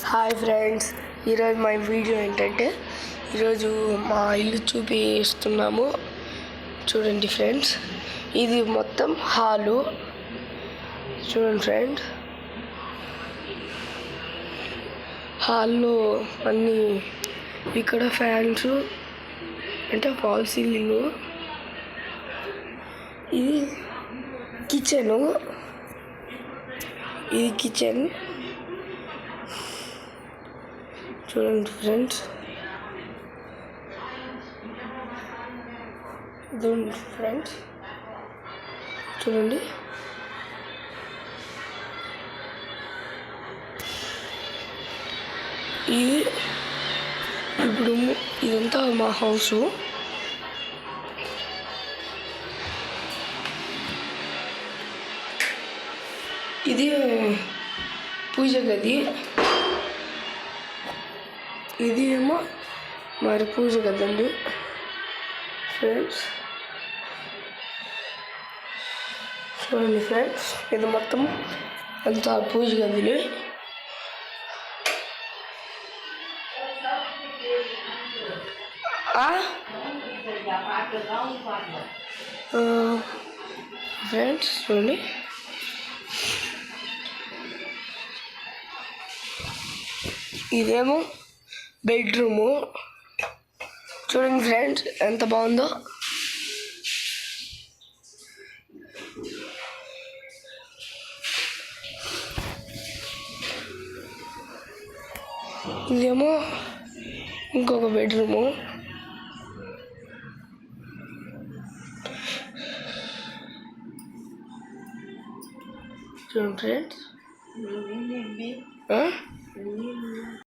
Hi friends, ఈరోజు మా video ఏంటంటే ఈరోజు మా ఇల్లు చూపిస్తున్నాము. చూడండి ఫ్రెండ్స్, ఇది మొత్తం హాలు. చూడండి ఫ్రెండ్స్, హాల్లో అన్నీ ఇక్కడ ఫ్యాన్స్ అంటే ఫాల్ సీలింగ్. ఇది కిచెను, ఇది కిచెన్. చూడండి ఫ్రెండ్స్, చూడండి ఫ్రెండ్స్, చూడండి. ఇది ఇప్పుడు ఇదంతా మా హౌసు. ఇది పూజ గది. ఇది ఏమో మరి పూజ గదండి ఫ్రెండ్స్. చూడండి ఫ్రెండ్స్, ఇది మొత్తం అంతా పూజ గదిని. ఫ్రెండ్స్ చూడండి, ఇదేమో బెడ్రూము. చూడండి ఫ్రెండ్స్, ఎంత బాగుందో. ఇదేమో ఇంకొక బెడ్రూము. చూడండి ఫ్రెండ్స్,